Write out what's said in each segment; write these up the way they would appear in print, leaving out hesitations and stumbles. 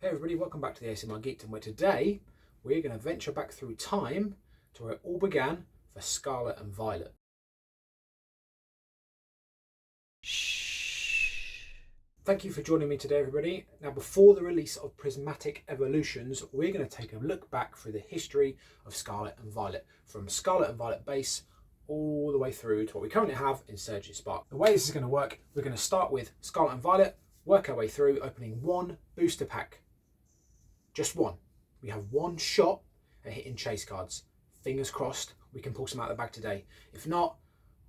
Hey everybody, welcome back to the ASMR Geekdom, where today we're going to venture back through time to where it all began for Scarlet and Violet. Shh. Thank you for joining me today, everybody. Now, before the release of Prismatic Evolutions, we're going to take a look back through the history of Scarlet and Violet, from Scarlet and Violet base all the way through to what we currently have in Surge's Spark. The way this is going to work, we're going to start with Scarlet and Violet, work our way through, opening one booster pack. Just one. We have one shot at hitting chase cards. Fingers crossed we can pull some out of the bag today. If not,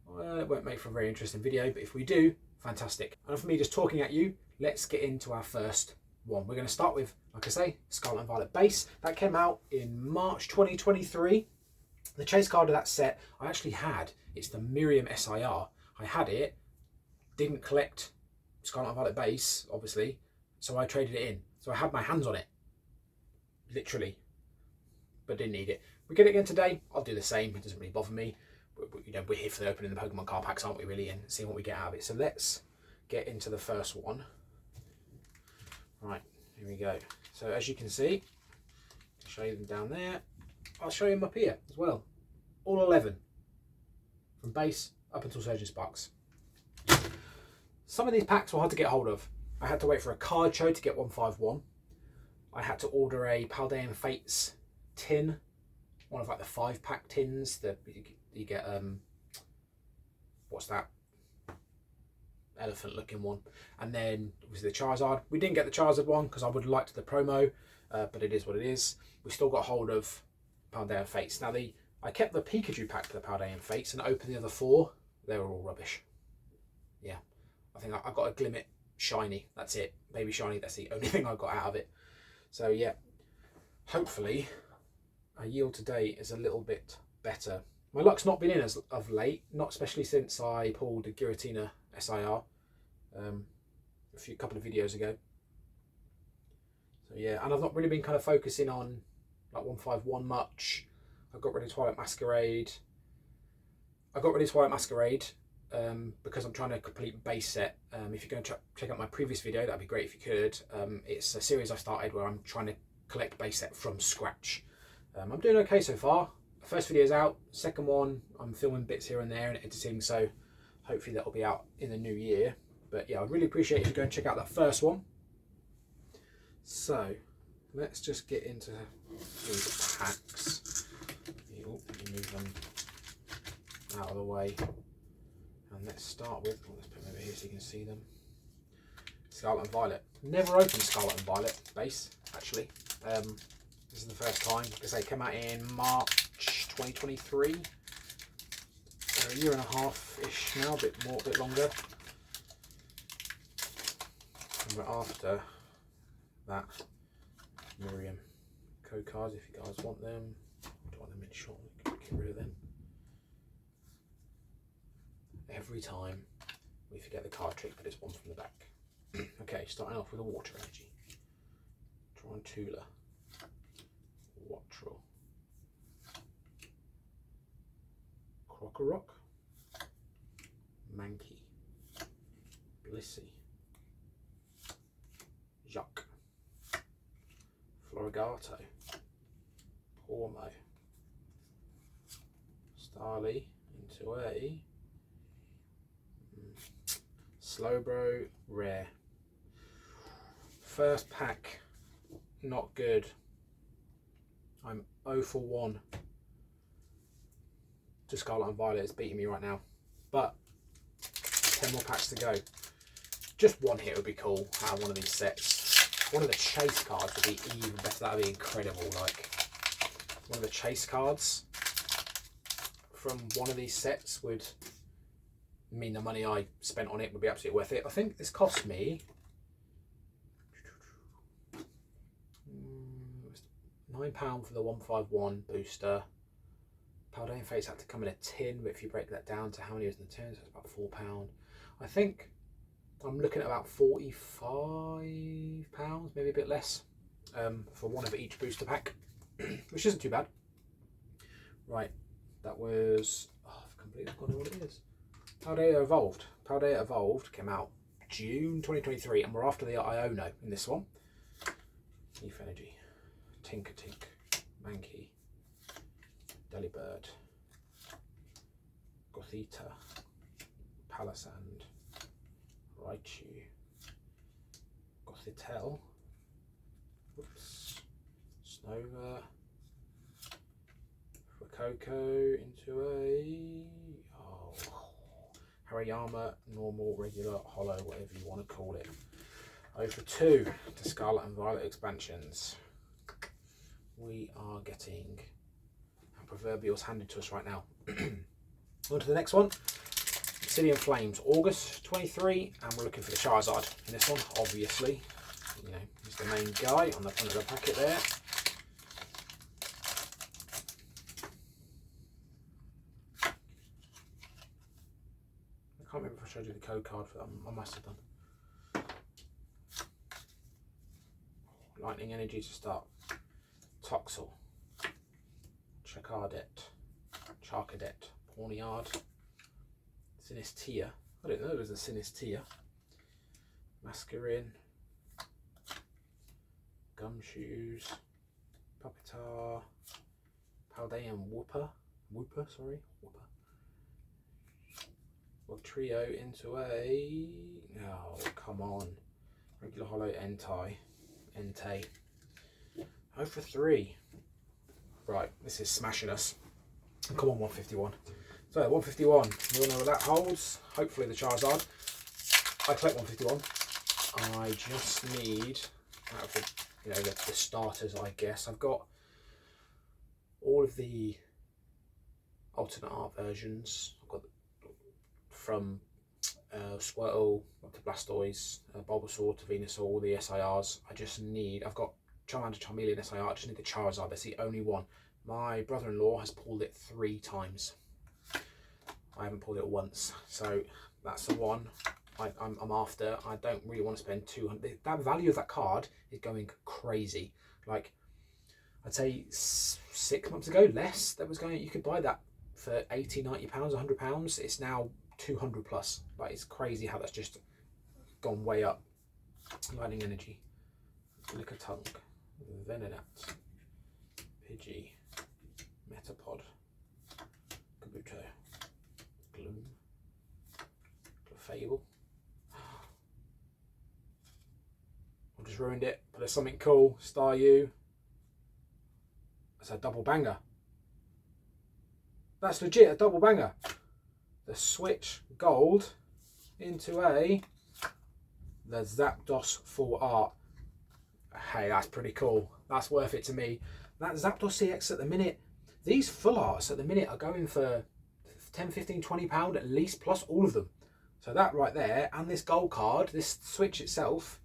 well, it won't make for a very interesting video, but if we do, fantastic. Enough of me just talking at you, let's get into our first one. We're going to start with, like I say, Scarlet and Violet base. That came out in March 2023. The chase card of that set I actually had. It's the Miriam SIR. I had it, didn't collect Scarlet and Violet base, obviously, so I traded it in. So I had my hands on it. Literally, but didn't need it. We get it again today, I'll do the same. It doesn't really bother me. We're here for the opening the Pokemon card packs, aren't we, really, and seeing what we get out of it. So let's get into the first one. Right, here we go. So as you can see, I'll show you them down there. I'll show you them up here as well. All 11, from base up until Surgeon Sparks. Some of these packs were hard to get hold of. I had to wait for a card show to get 151. I had to order a Paldean Fates tin, one of like the 5-pack tins that you get, what's that, elephant looking one. And then it was the Charizard. We didn't get the Charizard one because I would have liked the promo, but it is what it is. We still got hold of Paldean Fates. Now I kept the Pikachu pack for the Paldean Fates and opened the other 4. They were all rubbish. Yeah, I think I got a Glimmet Shiny, that's it. Baby Shiny, that's the only thing I got out of it. So yeah, hopefully our yield today is a little bit better. My luck's not been in as of late, not especially since I pulled a Giratina SIR a couple of videos ago. So yeah, and I've not really been kind of focusing on like 151 much. I got rid of Twilight Masquerade. Because I'm trying to complete base set. If you're going to check out my previous video, that'd be great if you could. It's a series I started where I'm trying to collect base set from scratch. I'm doing okay so far. First video's out. Second one, I'm filming bits here and there and editing, so hopefully that'll be out in the new year. But yeah, I'd really appreciate if you go and check out that first one. So let's just get into these packs. Move them out of the way. And let's start with, let's put them over here so you can see them. Scarlet and Violet. Never opened Scarlet and Violet base, actually. This is the first time, because they came out in March 2023. So a year and a half-ish now, a bit longer. And we're after that Miriam code cards, if you guys want them. I don't want them in short, we can get rid of them. Every time we forget the card trick, but it's one from the back. Okay, starting off with a water energy. Tarantula. Wattrel. Crocorock. Mankey. Blissey. Jacques. Florigato. Pormo. Starly into a Slowbro rare. First pack, not good. I'm 0 for 1. To Scarlet and Violet is beating me right now. But 10 more packs to go. Just one hit would be cool out of one of these sets. One of the chase cards would be even better. That would be incredible. Like one of the chase cards from one of these sets would mean the money I spent on it would be absolutely worth it. I think this cost me £9 for the 151 booster. Paldean Fates had to come in a tin, but if you break that down to how many was in the tin, so it's about £4. I think I'm looking at about £45, maybe a bit less, for one of each booster pack, which isn't too bad. Right, that was, I've completely forgotten what it is. Paldea Evolved. Paldea Evolved came out June 2023, and we're after the Iono in this one. Tinkatink, Mankey, Delibird, Gothita, Palisand, Raichu, Gothitelle, oops, Snova, Fuecoco into a Hariyama, normal, regular, hollow, whatever you want to call it. Over 2 to Scarlet and Violet expansions. We are getting our proverbials handed to us right now. On to the next one. Obsidian Flames, August 23, and we're looking for the Charizard in this one, obviously. You know, he's the main guy on the front of the packet there. I can't remember if I showed you the code card for that. I must have done. Lightning Energy to start. Toxel, Chacardet, Charcadet, Pawniard, Sinistea. I didn't know there was a Sinistea. Masquerin, Gumshoes, Pupitar, Paldean Wooper, Wooper. Well, trio into a, oh come on, regular hollow Entei. 0 for 3. Right, this is smashing us. Come on, 151. So 151, you all know what that holds. Hopefully the Charizard. I collect 151. I just need, out of the, you know, the starters, I guess. I've got all of the alternate art versions. I've got from Squirtle up to Blastoise, Bulbasaur to Venusaur, all the SIRs. I just need, I've got Charmander, Charmeleon, SIR, I just need the Charizard, that's the only one. My brother-in-law has pulled it 3 times. I haven't pulled it once, so that's the one I'm after. I don't really want to spend 200. That value of that card is going crazy. Like, I'd say 6 months ago, less, that was going, you could buy that for 80, 90 pounds, 100 pounds. It's now 200 plus. Like, it's crazy how that's just gone way up. Lightning Energy, Lickitung, Venonat, Pidgey, Metapod, Kabuto, Gloom, Clefable. I've just ruined it, but there's something cool. Staryu. That's a double banger. That's legit a double banger. The Switch Gold into the Zapdos Full Art. Hey, that's pretty cool. That's worth it to me. That Zapdos CX at the minute, these full arts at the minute are going for 10, 15, 20 pound at least, plus all of them. So that right there, and this gold card, this Switch itself,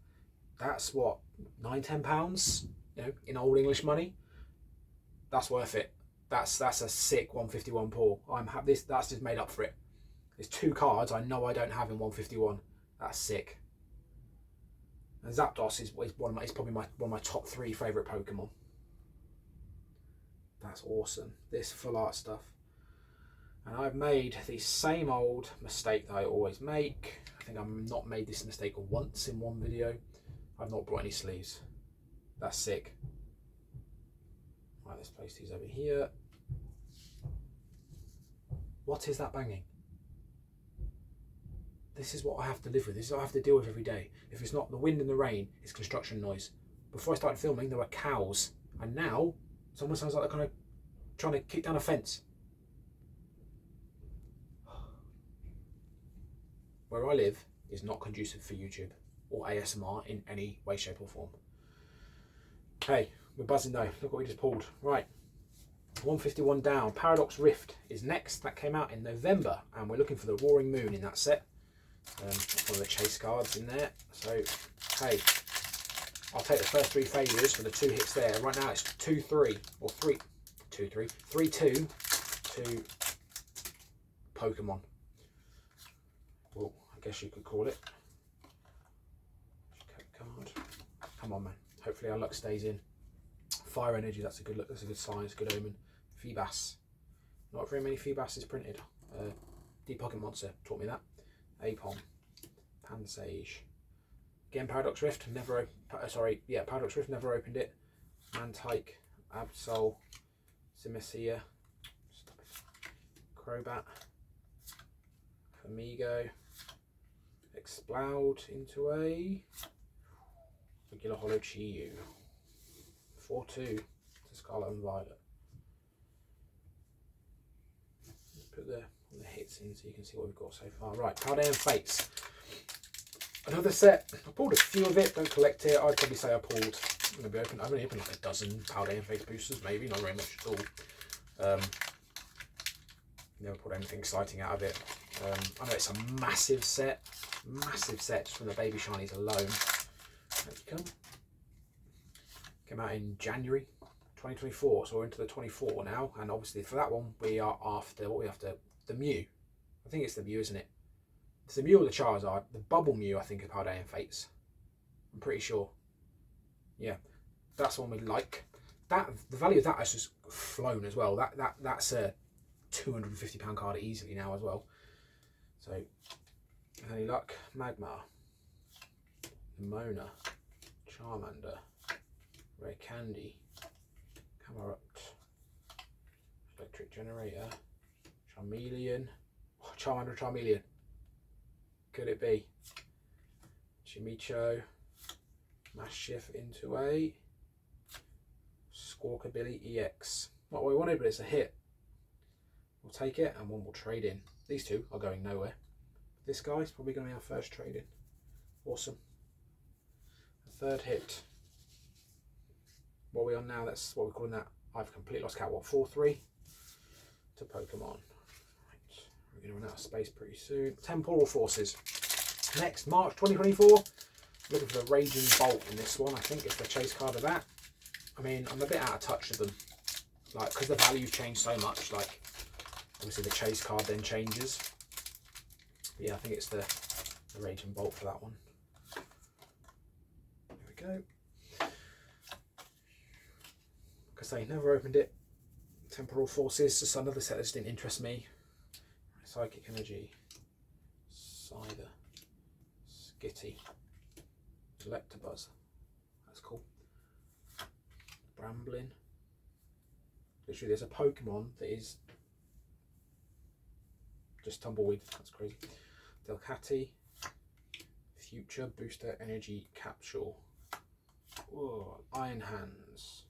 that's what, 9, 10 pounds, you know, in old English money. That's worth it. That's a sick 151 pull. I'm happy. That's just made up for it. There's 2 cards I know I don't have in 151. That's sick. And Zapdos is probably one of my top 3 favourite Pokemon. That's awesome. This full art stuff. And I've made the same old mistake that I always make. I think I've not made this mistake once in one video. I've not brought any sleeves. That's sick. Right, let's place these over here. What is that banging? This is what I have to live with. This is what I have to deal with every day. If it's not the wind and the rain, it's construction noise. Before I started filming, there were cows. And now, someone sounds like they're kind of trying to kick down a fence. Where I live is not conducive for YouTube or ASMR in any way, shape or form. Hey, we're buzzing though. Look what we just pulled. Right, 151 down. Paradox Rift is next. That came out in November, and we're looking for the Roaring Moon in that set. That's one of the chase cards in there. So, hey, I'll take the first 3 failures for the 2 hits there. Right now it's 2-3 or 3-2 to Pokemon. Well, I guess you could call it. Card. Come on, man. Hopefully our luck stays in. Fire Energy, that's a good look. That's a good sign. It's a good omen. Feebas. Not very many Feebas printed. Deep Pocket Monster taught me that. Apom. Pansage. Again, Paradox Rift. Paradox Rift never opened it. Mantike, Absol, Simecia, Crobat, Amigo, Exploud into a regular Holo Chi-Yu. 4-2 to Scarlet and Violet. Let's put the hits in so you can see what we've got so far. Right, Paldean Fates. Another set. I pulled a few of it, don't collect it. I'd probably say I pulled, I've only opened like a dozen Paldean Fates boosters, maybe, not very much at all. Never pulled anything exciting out of it. I know it's a massive set just from the baby shinies alone. There you come. Came out in January 2024, so we're into the 24 now, and obviously for that one we are after, what we after? The Mew. I think it's the Mew, isn't it? It's the Mew or the Charizard. The Bubble Mew, I think, of Paldean Fates. I'm pretty sure. Yeah, that's the one we like. That the value of that has just flown as well. That's a £250 card easily now as well. So, any luck? Magmar, Mona, Charmander, Rare Candy, Camerupt, Electric Generator, Charmeleon, Charmander, Charmeleon. Could it be? Chimicho, Maschiff into a Squawkabilly EX. Not what we wanted, but it's a hit. We'll take it, and one will trade in. These two are going nowhere. This guy's probably going to be our first trade in. Awesome. A third hit. What are we on now? That's what we're calling that. I've completely lost count. What, 4-3 to Pokemon. Right. We're going to run out of space pretty soon. Temporal Forces. Next, March 2024. Looking for the Raging Bolt in this one. I think it's the chase card of that. I mean, I'm a bit out of touch with them. Like, because the value's changed so much. Like, obviously the chase card then changes. But yeah, I think it's the Raging Bolt for that one. There we go. Like I say, never opened it. Temporal Forces, just another set that just didn't interest me. Psychic Energy, Scyther, Skitty, Electabuzz. That's cool. Bramblin. Literally, there's a Pokemon that is just Tumbleweed. That's crazy. Delcatty, Future Booster Energy Capsule. Whoa, Iron Hands.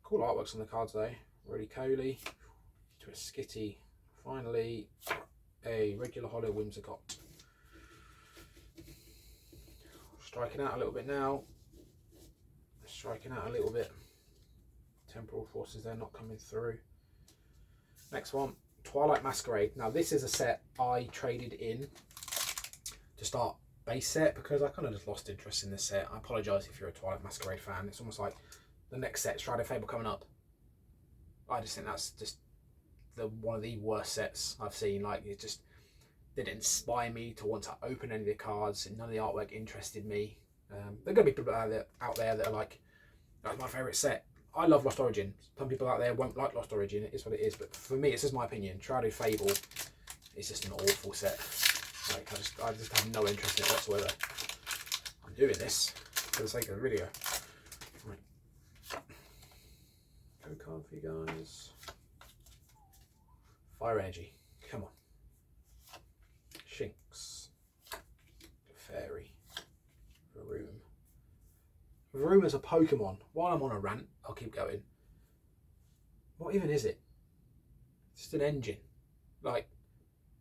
Cool artworks on the cards though. Really Coley to a Skitty. Finally, a regular Holo Whimsicott. Striking out a little bit now. Striking out a little bit. Temporal Forces, they're not coming through. Next one, Twilight Masquerade. Now this is a set I traded in to start base set because I kind of just lost interest in this set. I apologise if you're a Twilight Masquerade fan. It's almost like the next set, Shadow Fable, coming up. I just think that's just one of the worst sets I've seen. Like, it just didn't inspire me to want to open any of the cards, and none of the artwork interested me. There are going to be people out there that are like, that's my favourite set. I love Lost Origin. Some people out there won't like Lost Origin. It is what it is. But for me, it's just my opinion. Shadow Fable is just an awful set. Like, I just have no interest in it whatsoever. I'm doing this for the sake of the video. Right. Go card for you guys. Fire Energy. Come on. Shinx. Fairy. Varoom. Varoom is a Pokemon. While I'm on a rant, I'll keep going. What even is it? It's just an engine. Like,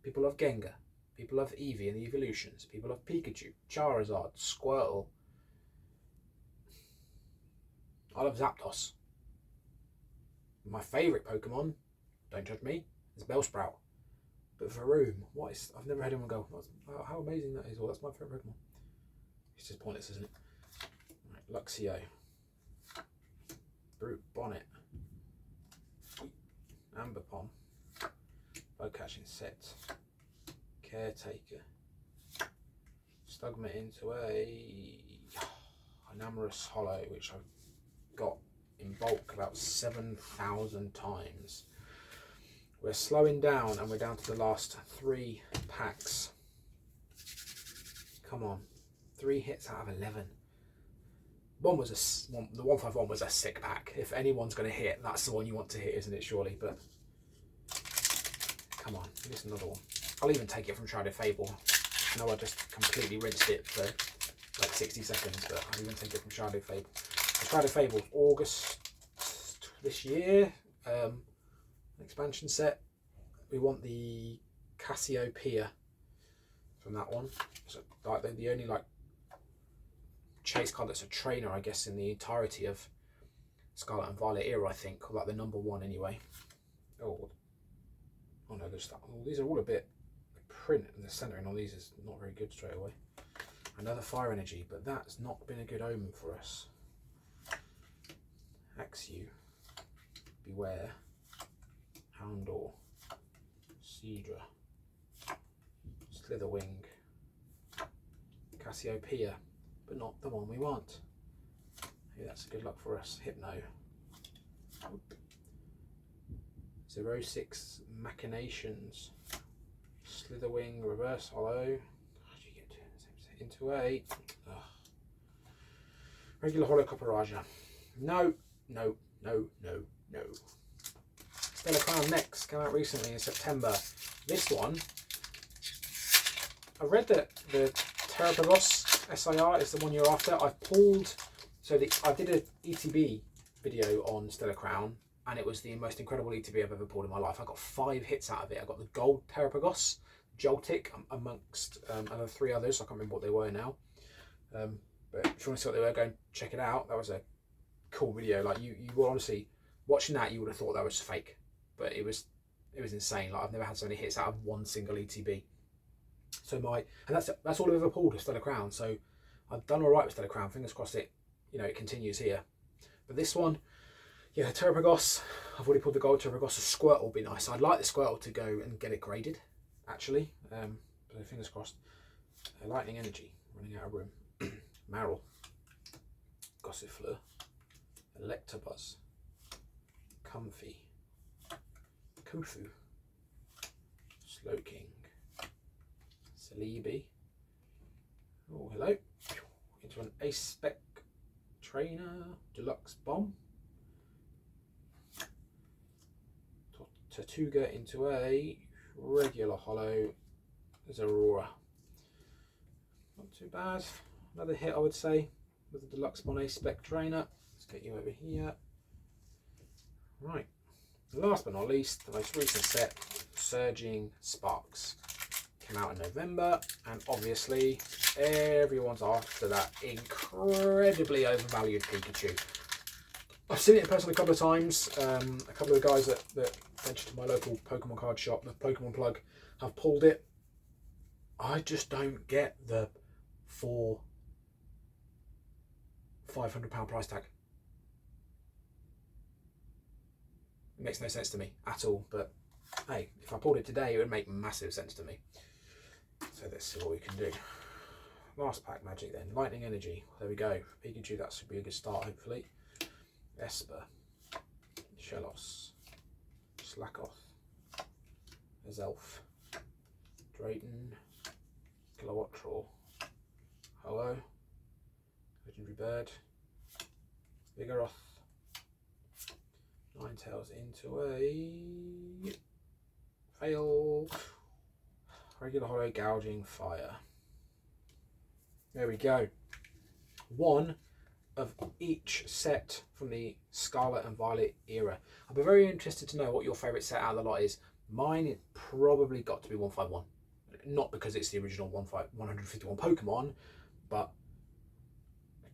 people love Gengar. People love Eevee and the evolutions. People love Pikachu, Charizard, Squirtle. I love Zapdos. My favourite Pokemon, don't judge me, is Bellsprout. But Varoom, I've never had anyone go, how amazing that is. Well, that's my favourite Pokemon. It's just pointless, isn't it? Right, Luxio. Brute Bonnet. Ambipom. Bowcatching Set. Caretaker. Stugma into a Enamorous Hollow, which I've got in bulk about 7,000 times. We're slowing down and we're down to the last 3 packs. Come on, 3 hits out of 11. one was the 151 was a sick pack. If anyone's going to hit, that's the one you want to hit, isn't it? Surely, but come on, here's another one. I'll even take it from Shrouded Fable. I know I just completely rinsed it for like 60 seconds, but I'll even take it from Shrouded Fable. Shrouded Fable, August this year, an expansion set. We want the Cassiopeia from that one. So like the only like chase card that's a trainer, I guess, in the entirety of Scarlet and Violet era, I think, or like the number one anyway. Oh no, there's that. Oh, these are all a bit. The print and the centering on these is not very good straight away. Another Fire Energy, but that's not been a good omen for us. Axew, Beware, Houndor, Cedra, Slitherwing, Cassiopeia, but not the one we want. Maybe that's a good luck for us. Hypno. 06 Machinations, Slitherwing, Reverse Hollow. How do you get to it? Into 8. Ugh. Regular Hollow Copperaja. No. Stellar Crown next, came out recently in September. This one, I read that the Terrapagos SIR is the one you're after. I've pulled, I did an ETB video on Stellar Crown, and it was the most incredible ETB I've ever pulled in my life. I got 5 hits out of it. I got the gold Terrapagos, Joltik, amongst another 3 others. I can't remember what they were now. But if you want to see what they were, go and check it out. That was a cool video. Like you will honestly, watching that, you would have thought that was fake, but it was insane. Like I've never had so many hits out of one single ETB. So that's all I've ever pulled with Stellar Crown. So I've done all right with Stellar Crown. Fingers crossed it continues here. But this one, yeah, Terrapagos. I've already pulled the gold Terrapagos. A Squirtle will be nice. I'd like the Squirtle to go and get it graded, actually. So fingers crossed. Lightning Energy, running out of room. Marill, Gossifleur, Electabuzz, Comfy, Kufu, Slowking, Celebi. Oh, hello. Into an Ace Spec Trainer, Deluxe Bomb. Tortuga into a regular hollow Zeraora. Not too bad. Another hit, I would say, with the Deluxe Bomb Ace Spec Trainer. Let's get you over here. Right. Last but not least, the most recent set, Surging Sparks. Came out in November, and obviously everyone's after that incredibly overvalued Pikachu. I've seen it in person a couple of times. A couple of the guys that venture to my local Pokemon card shop, the Pokemon Plug, have pulled it. I just don't get the £500 price tag. It makes no sense to me at all, but hey, if I pulled it today, it would make massive sense to me. So let's see what we can do. Last pack magic then. Lightning Energy. There we go. Pikachu, that should be a good start, hopefully. Esper. Shellos. Slakoth. Azelf. Drayton. Kilowattrel. Hello. Legendary Bird. Vigoroth. Ninetales into a fail. Regular Hollow Gouging Fire. There we go. One of each set from the Scarlet and Violet era. I'd be very interested to know what your favourite set out of the lot is. Mine, it probably got to be 151. Not because it's the original 151 Pokemon, but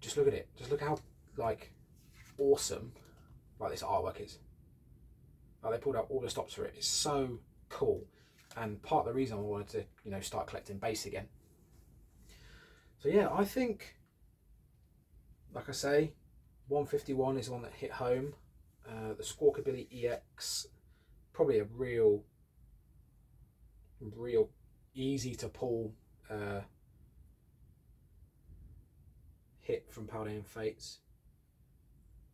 just look at it. Just look how awesome this artwork is. They pulled out all the stops for it. It's so cool, and part of the reason I wanted to start collecting base again. So yeah, I think, like I say, 151 is the one that hit home. The Squawkabilly EX, probably a real easy to pull hit from Paldean Fates.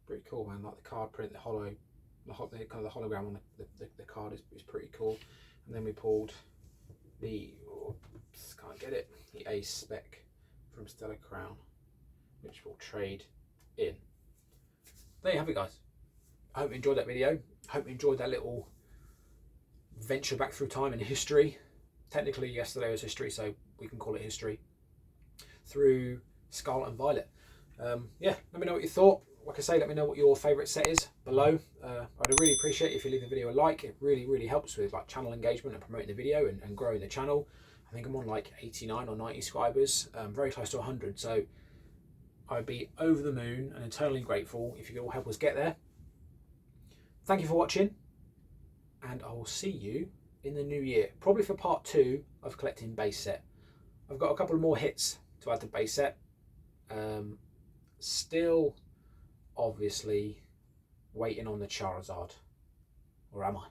Pretty cool, man. Like the card print, the hologram on the card is pretty cool. And then we pulled the the Ace Spec from Stellar Crown, which will trade there you have it, guys. I hope you enjoyed that video. I hope you enjoyed that little venture back through time in history. Technically yesterday was history, so we can call it history, through Scarlet and Violet. Yeah, let me know what you thought. Like I say, let me know what your favourite set is below. I'd really appreciate it if you leave the video a like. It really helps with like channel engagement and promoting the video and growing the channel. I think I'm on like 89 or 90 subscribers, very close to 100. So I'd be over the moon and eternally grateful if you could all help us get there. Thank you for watching, and I will see you in the new year, probably for part 2 of collecting base set. I've got a couple of more hits to add to base set. Still obviously waiting on the Charizard, or am I?